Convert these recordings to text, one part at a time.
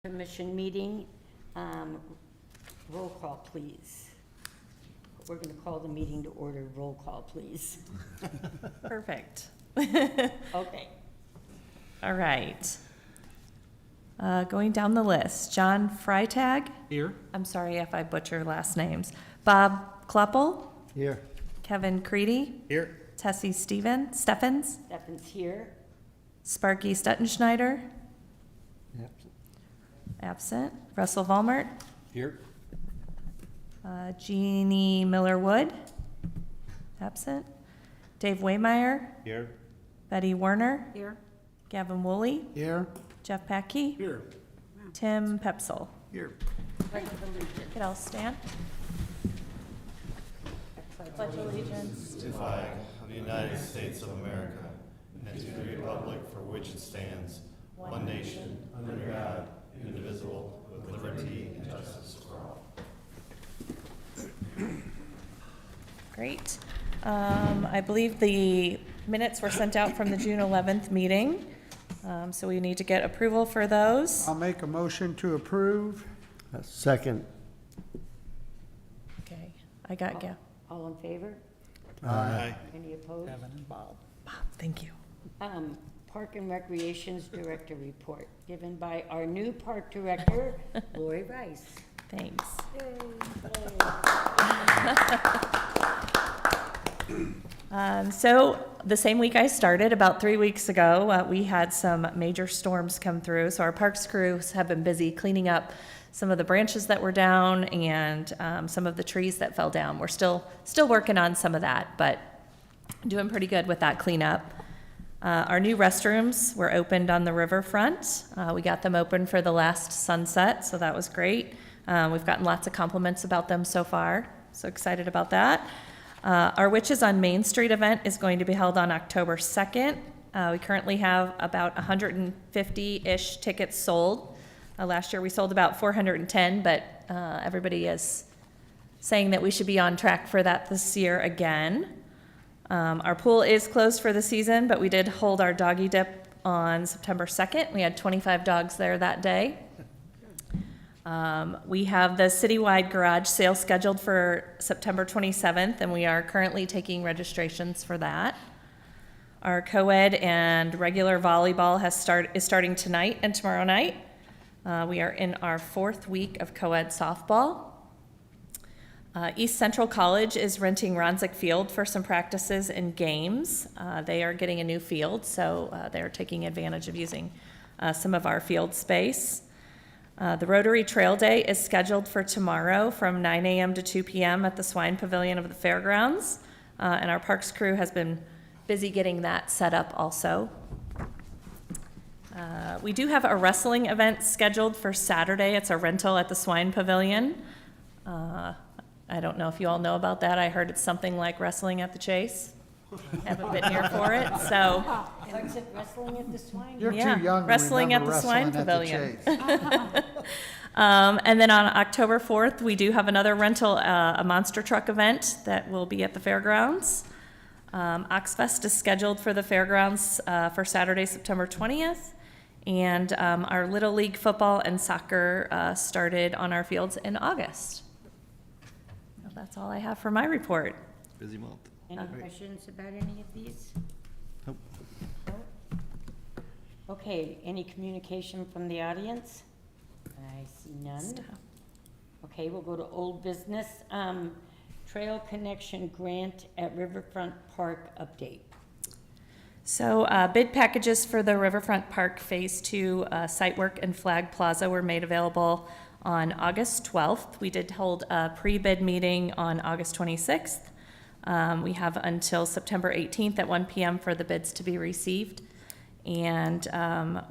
Commission meeting. Roll call, please. We're going to call the meeting to order. Roll call, please. Perfect. Okay. All right. Going down the list, John Freitag. Here. I'm sorry if I butcher last names. Bob Kleppel, Here. Kevin Creedy, Here. Tessie Steffens, Stephens here. Sparky Stuttenschneider, absent. Russell Valmert, Here. Jeannie Miller-Wood, absent. Dave Waymeyer, Here. Betty Werner, Here. Gavin Woolley, Here. Jeff Packey, Here. Tim Pepsel. Here. Pledge of allegiance. Could all stand? Pledge allegiance. To the flag of the United States of America and to the republic for which it stands, one nation, under God, indivisible, with liberty and justice for all. Great. I believe the minutes were sent out from the June 11th meeting, so we need to get approval for those. I'll make a motion to approve. Second. Okay, I got Gav. All in favor? Aye. Any opposed? Bob, thank you. Park and Recreation's Director report, given by our new Park Director, Lori Rice. Thanks. So the same week I started, about 3 weeks ago, we had some major storms come through. So our parks crews have been busy cleaning up some of the branches that were down and some of the trees that fell down. We're still working on some of that, but doing pretty good with that cleanup. Our new restrooms were opened on the riverfront. We got them open for the last sunset, so that was great. We've gotten lots of compliments about them so far, so excited about that. Our Witches on Main Street event is going to be held on October 2nd. We currently have about 150-ish tickets sold. Last year we sold about 410, but everybody is saying that we should be on track for that this year again. Our pool is closed for the season, but we did hold our doggy dip on September 2nd. We had 25 dogs there that day. We have the citywide garage sale scheduled for September 27th, and we are currently taking registrations for that. Our co-ed and regular volleyball is starting tonight and tomorrow night. We are in our 4th week of co-ed softball. East Central College is renting Ronzik Field for some practices and games. They are getting a new field, so they're taking advantage of using some of our field space. The Rotary Trail Day is scheduled for tomorrow from 9 a.m. to 2 p.m. at the Swine Pavilion of the Fairgrounds, and our parks crew has been busy getting that set up also. We do have a wrestling event scheduled for Saturday. It's a rental at the Swine Pavilion. I don't know if you all know about that. I heard it's something like wrestling at the Chase. Haven't been here for it, so. What's it, wrestling at the swine? You're Yeah, too young to wrestling at remember the Swine wrestling at the Pavilion. Chase. And then on October 4th, we do have another rental, a monster truck event that will be at the fairgrounds. Oxfest is scheduled for the fairgrounds for Saturday, September 20th. And our Little League football and soccer started on our fields in August. So that's all I have for my report. Busy month. Any questions about any of these? Nope. No? Okay, any communication from the audience? I see none. Okay, we'll go to old business. Trail Connection Grant at Riverfront Park update. So bid packages for the Riverfront Park Phase 2 site work and Flag Plaza were made available on August 12th. We did hold a pre-bid meeting on August 26th. We have until September 18th at 1 p.m. for the bids to be received. And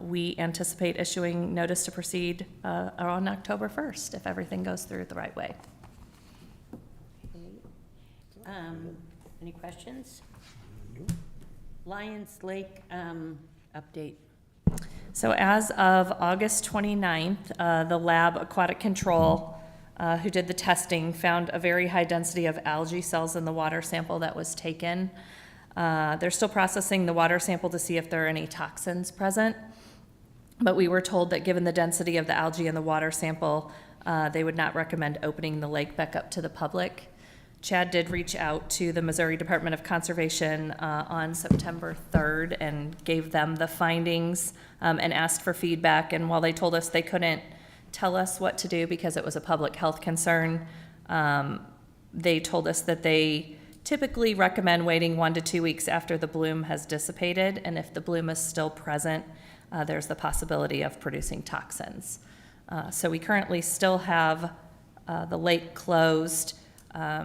we anticipate issuing notice to proceed on October 1st if everything goes through the right way. Okay. Any questions? Lions Lake update. So as of August 29th, the lab Aquatic Control, who did the testing, found a very high density of algae cells in the water sample that was taken. They're still processing the water sample to see if there are any toxins present. But we were told that given the density of the algae in the water sample, they would not recommend opening the lake back up to the public. Chad did reach out to the Missouri Department of Conservation on September 3rd and gave them the findings and asked for feedback. And while they told us they couldn't tell us what to do because it was a public health concern, they told us that they typically recommend waiting 1 to 2 weeks after the bloom has dissipated. And if the bloom is still present, there's the possibility of producing toxins. So we currently still have the lake closed.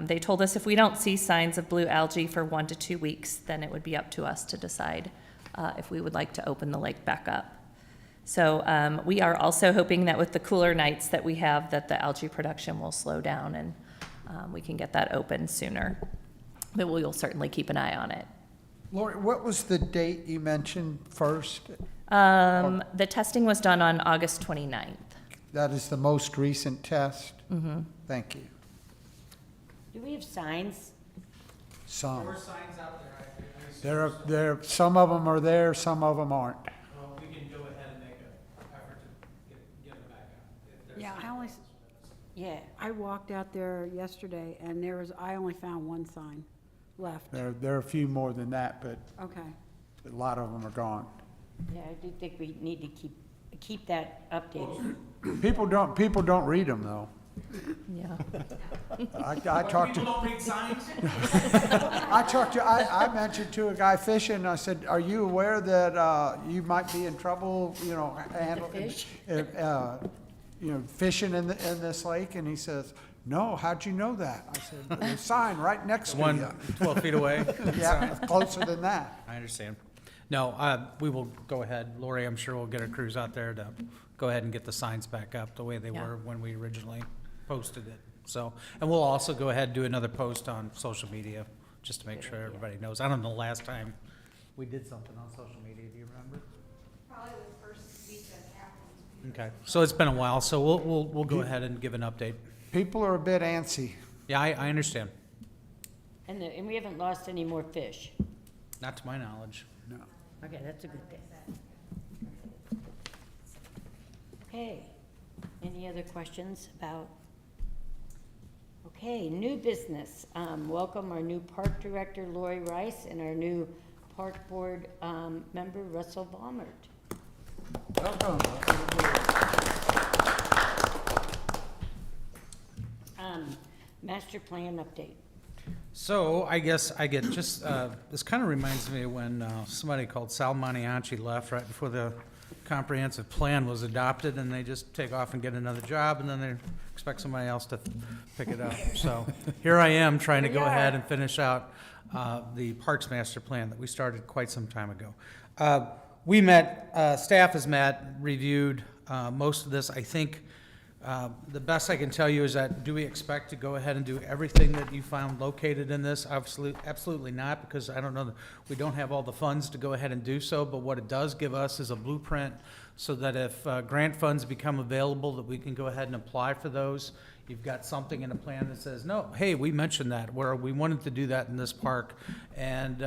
They told us if we don't see signs of blue algae for 1 to 2 weeks, then it would be up to us to decide if we would like to open the lake back up. So we are also hoping that with the cooler nights that we have, that the algae production will slow down and we can get that open sooner. But we will certainly keep an eye on it. Lori, what was the date you mentioned first? The testing was done on August 29th. That is the most recent test? Mm-hmm. Thank you. Do we have signs? Some. There were signs out there. Some of them are there, some of them aren't. Well, we can go ahead and make an effort to get them back out. If there's Yeah, signs. I only, Yeah, I walked out there yesterday and I only found one sign left. There are a few more than that, but Okay. a lot of them are gone. yeah, I do think we need to keep that updated. People don't read them, though. Yeah. I But talked people to, don't read signs? I mentioned to a guy fishing, I said, are you aware that, you might be in trouble, fish? fishing in this lake? And he says, no, how'd you know that? I said, there's a sign right next to you. 12 feet away? Yeah, closer than that. I understand. No, we will go ahead. Lori, I'm sure we'll get our crews out there to go ahead and get the signs back up the way they Yeah. were when we originally posted it. So, and we'll also go ahead and do another post on social media, just to make sure everybody knows. I don't know the last time we did something on social media. Do you remember? Probably the first week that happened. Okay, so it's been a while, so we'll go ahead and give an update. People are a bit antsy. Yeah, I understand. And we haven't lost any more fish. Not to my knowledge. No. Okay, that's a good thing. Okay, any other questions about? Okay, new business. Welcome our new park director, Lori Rice, and our new park board member, Russell Baumert. Welcome. Master plan update. So I guess I get just, this kind of reminds me of when somebody called Sal Maniaci left right before the comprehensive plan was adopted, and they just take off and get another job, and then they expect somebody else to pick it up. So here I am trying to go ahead and finish out the Parks Master Plan that we started quite some time ago. We met, staff has met, reviewed most of this. I think the best I can tell you is that, do we expect to go ahead and do everything that you found located in this? Absolutely not, because I don't know, we don't have all the funds to go ahead and do so, but what it does give us is a blueprint so that if grant funds become available, that we can go ahead and apply for those. You've got something in a plan that says, no, hey, we mentioned that, where we wanted to do that in this park. And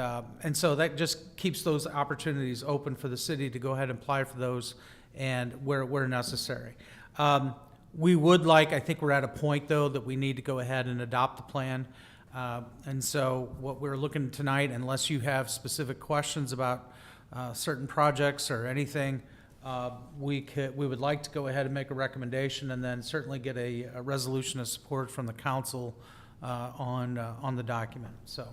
so that just keeps those opportunities open for the city to go ahead and apply for those and where necessary. We would like, I think we're at a point, though, that we need to go ahead and adopt the plan. And so what we're looking tonight, unless you have specific questions about certain projects or anything, we would like to go ahead and make a recommendation and then certainly get a resolution of support from the council on the document. So,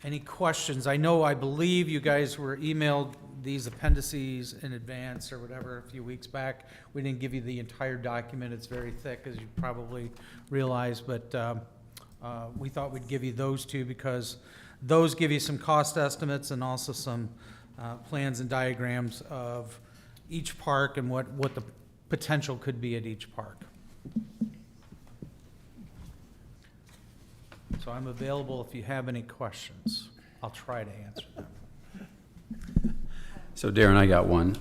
any questions? I believe you guys were emailed these appendices in advance or whatever a few weeks back. We didn't give you the entire document. It's very thick, as you probably realize, but we thought we'd give you those two because those give you some cost estimates and also some plans and diagrams of each park and what the potential could be at each park. So I'm available if you have any questions. I'll try to answer them. So Darren, I got one.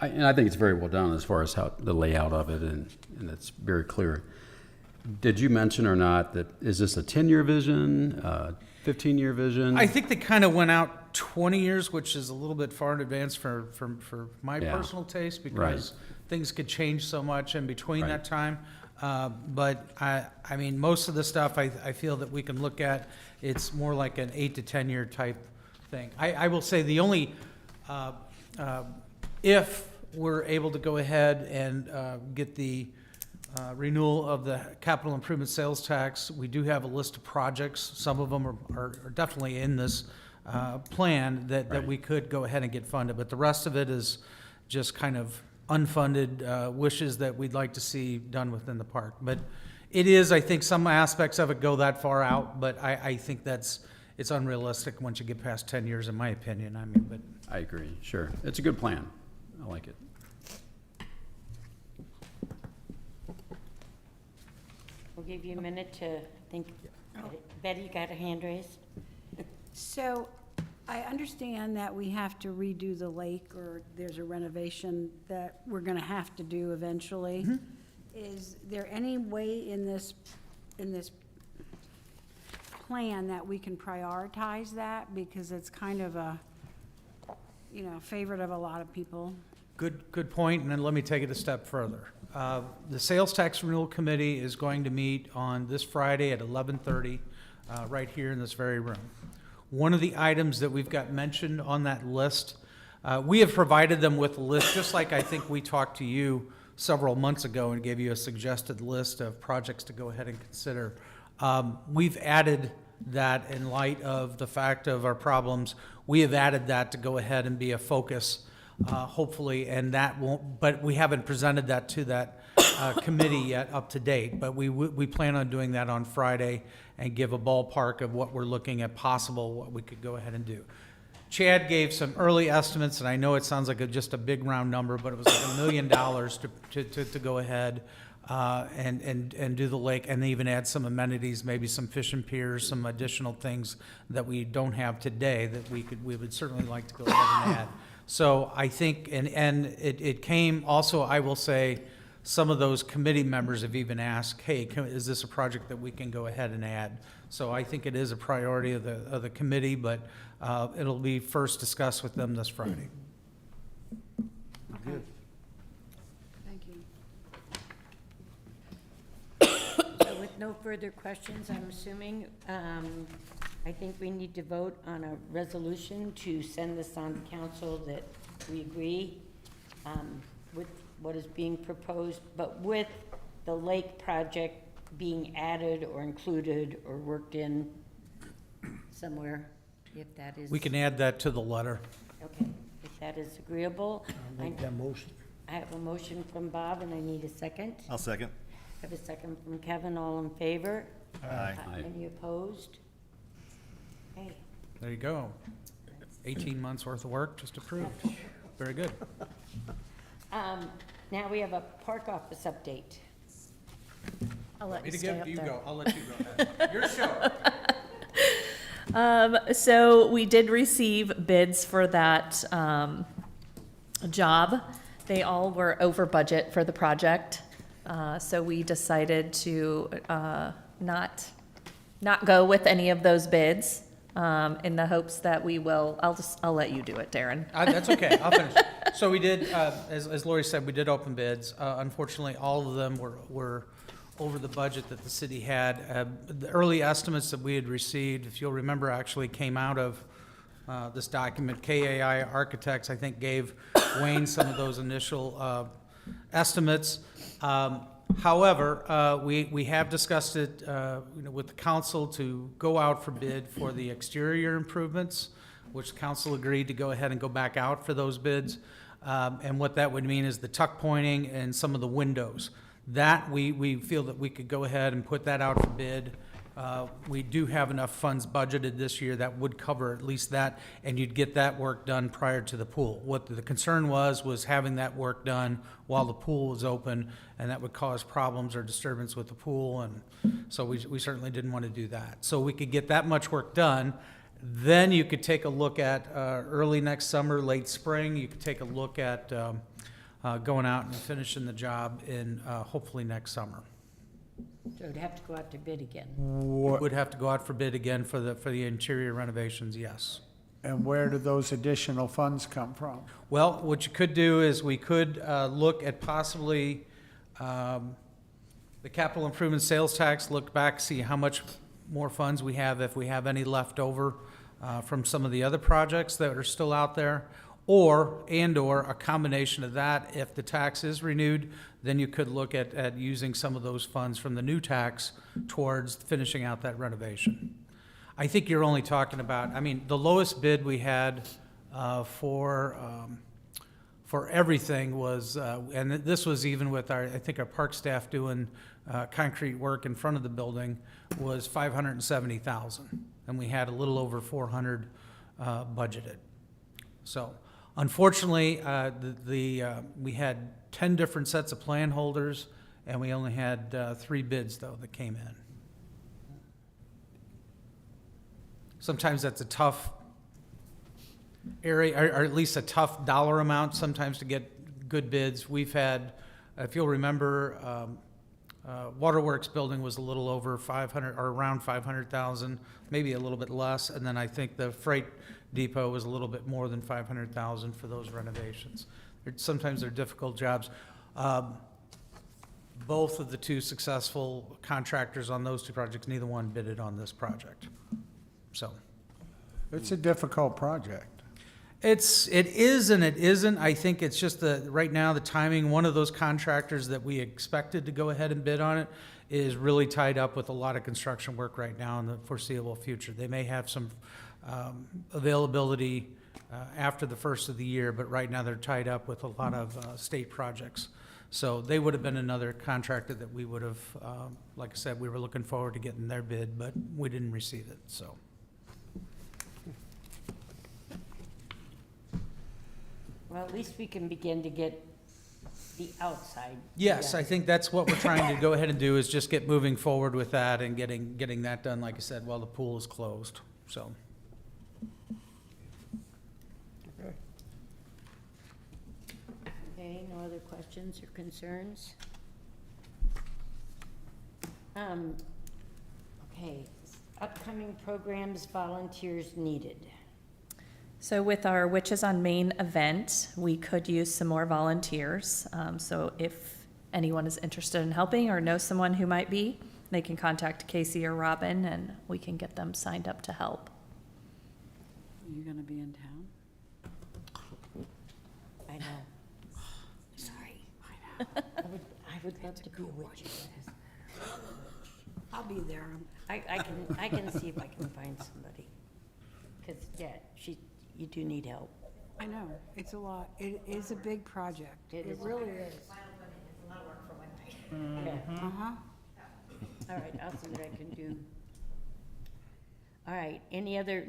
And I think it's very well done as far as how the layout of it, and it's very clear. Did you mention or not that, is this a 10-year vision, 15-year vision? I think they kind of went out 20 years, which is a little bit far in advance for my Yeah. personal taste, because things could change so much in between Right. that time. But I mean, most of the stuff I feel that we can look at, it's more like an 8 to 10 year type thing. I will say the only, if we're able to go ahead and get the renewal of the capital improvement sales tax, we do have a list of projects. Some of them are definitely in this plan that Right. we could go ahead and get funded, but the rest of it is just kind of unfunded wishes that we'd like to see done within the park. But it is, I think some aspects of it go that far out, but I think it's unrealistic once you get past 10 years, in my opinion. I mean, but I agree, sure. It's a good plan. I like it. We'll give you a minute to think. Betty, you got a hand raised? So I understand that we have to redo the lake, or there's a renovation that we're gonna have to do eventually. Is there any way in this plan that we can prioritize that? Because it's kind of a, favorite of a lot of people. good point, and then let me take it a step further. The Sales Tax Renewal Committee is going to meet on this Friday at 11:30, right here in this very room. One of the items that we've got mentioned on that list, we have provided them with a list, just like I think we talked to you several months ago and gave you a suggested list of projects to go ahead and consider. We've added that in light of the fact of our problems. We have added that to go ahead and be a focus, hopefully, and that won't, but we haven't presented that to that committee yet up to date. But we plan on doing that on Friday and give a ballpark of what we're looking at possible, what we could go ahead and do. Chad gave some early estimates, and I know it sounds like just a big round number, but it was like $1 million to go ahead and do the lake, and even add some amenities, maybe some fishing piers, some additional things that we don't have today that we would certainly like to go ahead and add. So I think, and it came also, I will say, some of those committee members have even asked, hey, is this a project that we can go ahead and add? So I think it is a priority of the committee, but it'll be first discussed with them this Friday. Okay. Thank you. So with no further questions, I'm assuming, I think we need to vote on a resolution to send this on to council that we agree with what is being proposed, but with the lake project being added or included or worked in somewhere, if that is. We can add that to the letter. Okay, if that is agreeable. Make that motion. I have a motion from Bob, and I need a second. I'll second. I have a second from Kevin, all in favor? Aye. Aye. Any opposed? Okay, There you go. 18 months worth of work just approved. Very good. now we have a park office update. I'll let Me you to stay give, up you there. go. I'll let you go. Your show. So we did receive bids for that job. They all were over budget for the project. So we decided to not go with any of those bids in the hopes that we will, I'll let you do it, Darren. That's okay, I'll finish. So we did, as Lori said, we did open bids. Unfortunately, all of them were over the budget that the city had. The early estimates that we had received, if you'll remember, actually came out of this document. KAI Architects, I think, gave Wayne some of those initial estimates. However, we have discussed it with the council to go out for bid for the exterior improvements, which council agreed to go ahead and go back out for those bids. And what that would mean is the tuck pointing and some of the windows. That, we feel that we could go ahead and put that out for bid. We do have enough funds budgeted this year that would cover at least that, and you'd get that work done prior to the pool. What the concern was having that work done while the pool was open, and that would cause problems or disturbance with the pool, and so we certainly didn't want to do that. So we could get that much work done. Then you could take a look at early next summer, late spring, you could take a look at going out and finishing the job in hopefully next summer. So it'd have to go out to bid again. Would have to go out for bid again for the interior renovations, yes. And where do those additional funds come from? Well, what you could do is we could look at possibly the capital improvement sales tax, look back, see how much more funds we have, if we have any left over from some of the other projects that are still out there, or a combination of that. If the tax is renewed, then you could look at using some of those funds from the new tax towards finishing out that renovation. I think you're only talking about, I mean, the lowest bid we had for everything was, and this was even with I think our park staff doing concrete work in front of the building, was $570,000, and we had a little over 400 budgeted. So unfortunately, we had 10 different sets of plan holders, and we only had 3 bids though that came in. Sometimes that's a tough area, or at least a tough dollar amount sometimes to get good bids. We've had, if you'll remember, Waterworks building was a little over 500, or around 500,000, maybe a little bit less, and then I think the freight depot was a little bit more than 500,000 for those renovations. Sometimes they're difficult jobs. Both of the 2 successful contractors on those 2 projects, neither one bidded on this project. So It's a difficult project. it is and it isn't. I think it's just right now the timing. One of those contractors that we expected to go ahead and bid on it is really tied up with a lot of construction work right now in the foreseeable future. They may have some availability after the first of the year, but right now they're tied up with a lot of state projects. So they would have been another contractor that we would have, like I said, we were looking forward to getting their bid, but we didn't receive it, so. Well, at least we can begin to get the outside. Yes, done. I think that's what we're trying to go ahead and do, is just get moving forward with that and getting that done, like I said, while the pool is closed, so. Okay, no other questions or concerns? Okay, upcoming programs, volunteers needed. So with our Witches on Main event, we could use some more volunteers. So if anyone is interested in helping or knows someone who might be, they can contact Casey or Robin and we can get them signed up to help. Are you gonna be in town? I know. Sorry. I would love to be a witch. I'll be there. I can see if I can find somebody. Because, yeah, you do need help. I know, it's a lot. It is a big project. It It is. really is. Yeah. Uh-huh. All right, I'll see what I can do. All right,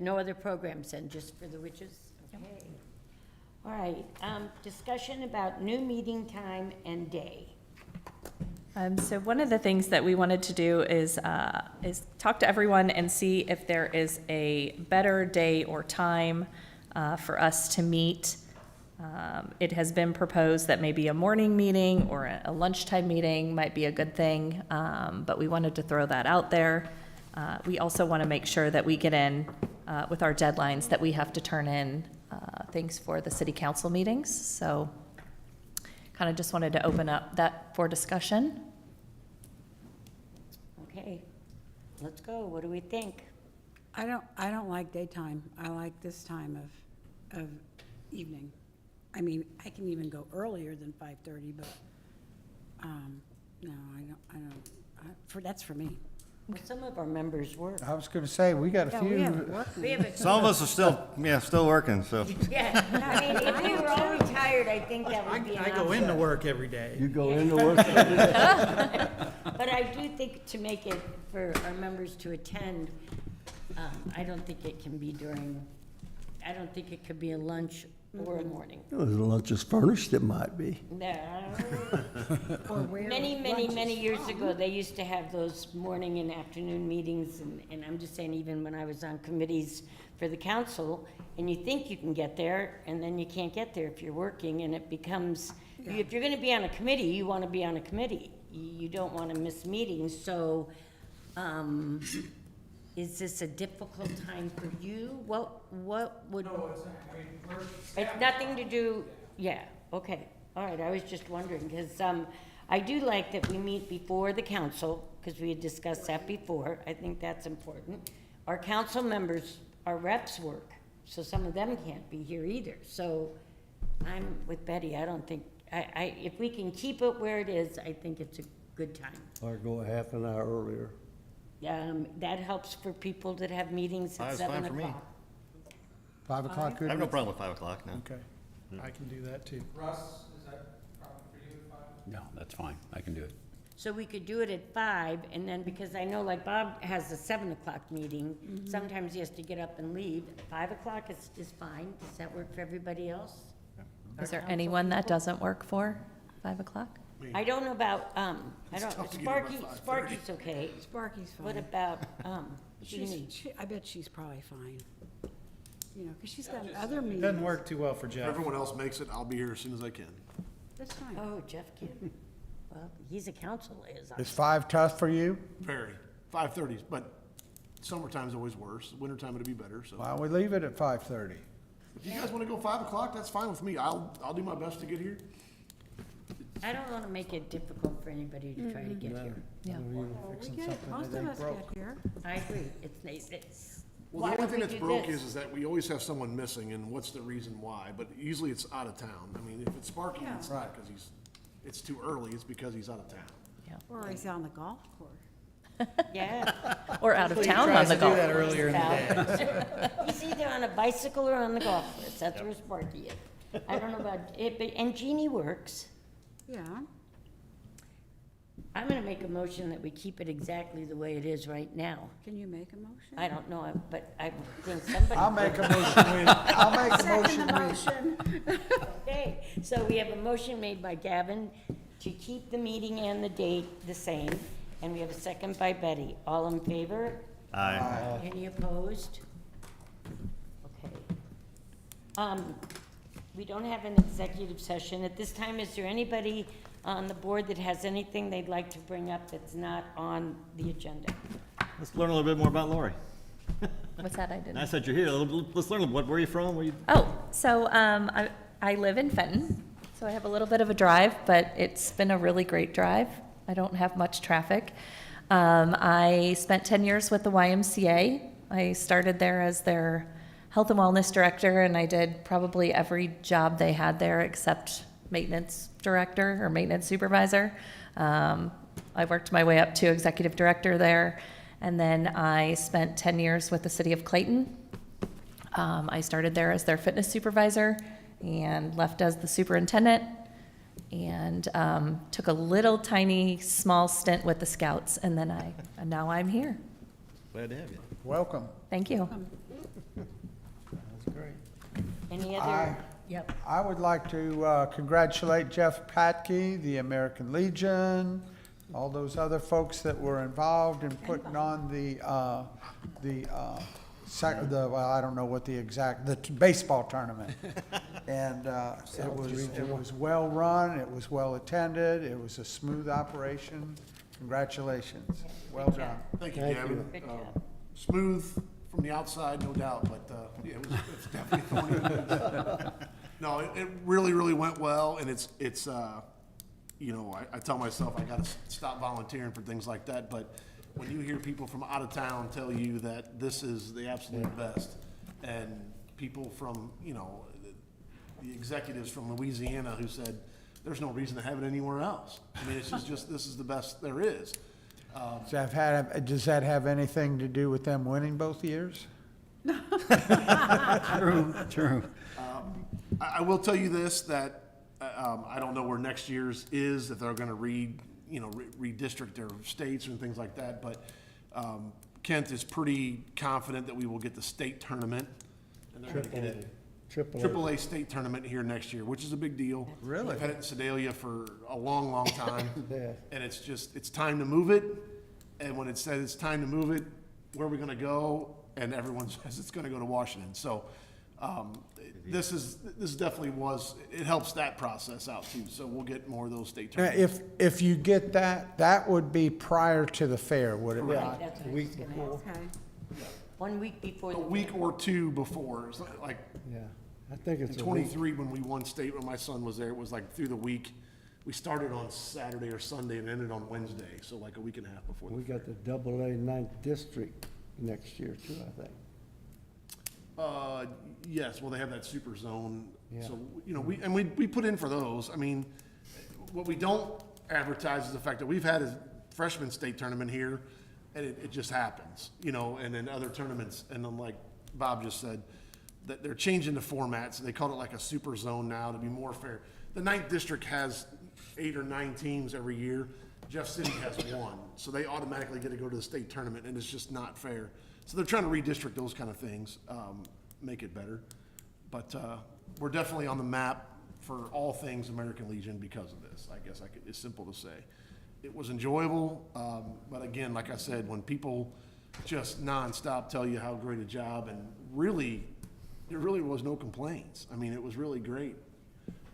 no other programs then, just for the witches? Okay. All right, discussion about new meeting time and day. So one of the things that we wanted to do is talk to everyone and see if there is a better day or time for us to meet. It has been proposed that maybe a morning meeting or a lunchtime meeting might be a good thing, but we wanted to throw that out there. We also want to make sure that we get in with our deadlines, that we have to turn in things for the city council meetings. So kind of just wanted to open up that for discussion. Okay, let's go. What do we think? I don't like daytime. I like this time of evening. I mean, I can even go earlier than 5:30, but, no, I don't, that's for me. Well, some of our members work. I was gonna say, we got a Yeah, we have few, work. We have a Some of us are still working, so. Yeah, I mean, if we were all retired, I think that would be an I go into option. work every day. You go into work. But I do think to make it for our members to attend, I don't think it can be I don't think it could be a lunch or a morning. Well, the lunch is furnished, it might be. No. Or where Many lunch is years from. ago, they used to have those morning and afternoon meetings, and I'm just saying, even when I was on committees for the council, and you think you can get there, and then you can't get there if you're working, and it becomes, if you're gonna be on a committee, you wanna be on a committee. you don't want to miss meetings, so, is this a difficult time for you? What would? No, it's not, It's nothing to do, yeah, okay, all right, I was just wondering, because, I do like that we meet before the council, because we had discussed that before, I think that's important. Our council members, our reps work, so some of them can't be here either, so I'm with Betty, I don't think, if we can keep it where it is, I think it's a good time. Or go a half an hour earlier. That helps for people that have meetings at Five's fine 7 for me. o'clock. 5 o'clock, I good? have no problem with 5 o'clock now. Okay, I can do that too. Russ, is that problem for you at 5? No, that's fine. I can do it. So we could do it at 5, and then, because I know like Bob has a 7 o'clock meeting, sometimes he has to get up and leave. 5 o'clock is fine. Does that work for everybody else? Is there anyone that doesn't work for 5 o'clock? I don't know about, Sparky's okay. Sparky's What fine. about, Jeannie? I bet she's probably fine. You know, because she's got other meetings. Doesn't work too well for Jeff. Everyone else makes it, I'll be here as soon as I can. That's fine. Oh, Jeff can. Well, he's a council liaison. Is 5 tough for you? Very. 5:30, but summertime's always worse. Wintertime it'll be better, so. Why don't we leave it at 5:30? If you guys wanna go 5 o'clock, that's fine with me. I'll do my best to get here. I don't want to make it difficult for anybody to try to get here. Yeah. Well, we get it. Most of us get here. I agree. It's, Well, why the don't only we thing that's do broke this? is that we always have someone missing, and what's the reason why? But usually it's out of town. I mean, if it's Sparky, it's not because it's too early, it's because he's out of town. Or he's on the golf course. Yeah. Or out of town on the golf. earlier in the day. He's either on a bicycle or on the golf course, that's where Sparky is. I don't know about it, but, and Jeannie works. Yeah. I'm gonna make a motion that we keep it exactly the way it is right now. Can you make a motion? I don't know, but I think somebody. I'll make a motion, I'll make a Second the motion. motion. Okay, so we have a motion made by Gavin to keep the meeting and the date the same, and we have a second by Betty. All in favor? Aye. Any opposed? Okay. We don't have an executive session. At this time, is there anybody on the board that has anything they'd like to bring up that's not on the agenda? Let's learn a little bit more about Lori. What's that? I didn't. Nice that you're here. Let's learn, where are you from? Where you? Oh, so I live in Fenton, so I have a little bit of a drive, but it's been a really great drive. I don't have much traffic. I spent 10 years with the YMCA. I started there as their health and wellness director, and I did probably every job they had there except maintenance director or maintenance supervisor. I worked my way up to executive director there, and then I spent 10 years with the city of Clayton. I started there as their fitness supervisor and left as the superintendent, and took a little tiny small stint with the Scouts, and then and now I'm here. Glad to have you. Welcome. Thank you. That's great. Any Aye. other? Yep. I would like to congratulate Jeff Patke, the American Legion, all those other folks that were involved in putting on well, I don't know what the baseball tournament. And it was well run, it was well attended, it was a smooth operation. Congratulations. Well done. Thank you, Gavin. Good job. Smooth from the outside, no doubt, but yeah, it's definitely thorny. No, it really, really went well, and it's you know, I tell myself I gotta stop volunteering for things like that, but when you hear people from out of town tell you that this is the absolute best, and people from, you know, the executives from Louisiana who said, there's no reason to have it anywhere else. I mean, it's just this is the best there is. Does that have anything to do with them winning both years? True. I will tell you this, that I don't know where next year's is, if they're gonna redistrict their states and things like that, but Kent is pretty confident that we will get the state tournament. And they're gonna get it. Triple A state tournament here next year, which is a big deal. Really? We've had it in Sedalia for a long, long time. Yeah. And it's time to move it. And when it says it's time to move it, where are we gonna go? And everyone says it's gonna go to Washington. So This definitely was, it helps that process out too, so we'll get more of those state tournaments. If you get that, that would be prior to the fair, would it Right, not? that's what I was gonna ask. Okay. 1 week before A the. week or two before, it's like Yeah, I think in it's a week. '23 when we won state, when my son was there, it was like through the week. We started on Saturday or Sunday and ended on Wednesday, so like a week and a half before. We got the AA 9th district next year too, I think. Yes, well, they have that super zone, Yeah. so, you know, we put in for those. I mean, what we don't advertise is the fact that we've had a freshman state tournament here, and it just happens, you know, and then other tournaments, and then like Bob just said, that they're changing the formats, and they call it like a super zone now to be more fair. The 9th district has 8 or 9 teams every year. Jeff City has 1, so they automatically get to go to the state tournament, and it's just not fair. So they're trying to redistrict those kind of things, make it better. But we're definitely on the map for all things American Legion because of this. I guess it's simple to say. It was enjoyable, but again, like I said, when people just nonstop tell you how great a job, and really, there really was no complaints. I mean, it was really great.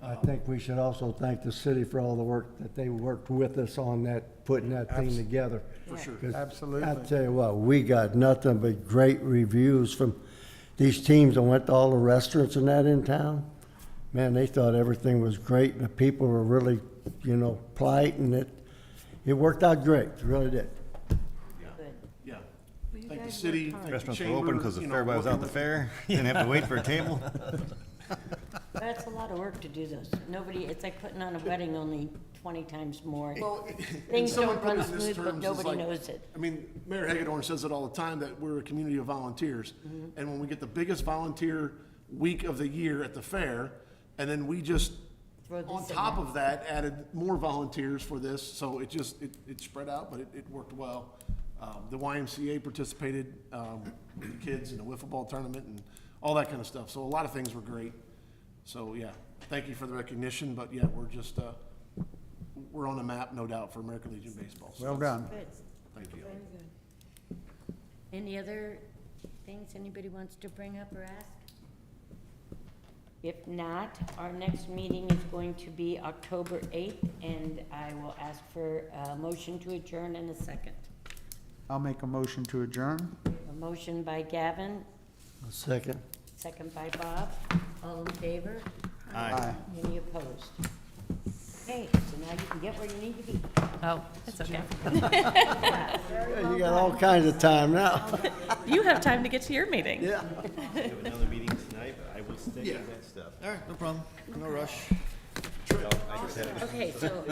I think we should also thank the city for all the work that they worked with us on that, putting that thing together. For sure. 'Cause Absolutely. I tell you what, we got nothing but great reviews from these teams that went to all the restaurants and that in town. Man, they thought everything was great, and the people were really, you know, polite, and it worked out great, it really did. Good. Yeah. Well, you Thank the guys city, worked hard. thank the Restaurants were chamber. open because the you know, fair was out the working fair. You didn't have to wait for a table. That's a lot of work to do those. Nobody, it's like putting on a wedding, only 20 times more. Well, and Things someone don't put run it in this smooth, but terms, it's nobody like- knows it. I mean, Mayor Hagedorn says it all the time, that we're a community of volunteers. Mm-hmm. And when we get the biggest volunteer week of the year at the fair, and then we just, Throw this on in top there. of that, added more volunteers for this, so it just, it spread out, but it worked well. The YMCA participated, with the kids in the wiffle ball tournament and all that kind of stuff, so a lot of things were great. So, yeah, thank you for the recognition, but yeah, we're just, we're on the map, no doubt, for American Legion Baseball. So Well done. Good. Thank you. Very good. Any other things anybody wants to bring up or ask? If not, our next meeting is going to be October 8th, and I will ask for a motion to adjourn in a second. I'll make a motion to adjourn. A motion by Gavin, A second. second by Bob. All in favor? Aye. Any opposed? Okay, so now you can get where you need to be. Oh, it's okay. You got all kinds of time now. You have time to get to your meeting. Yeah. We have another meeting tonight, but I will stay Yeah. with that stuff. All right, no problem. No rush. Okay, so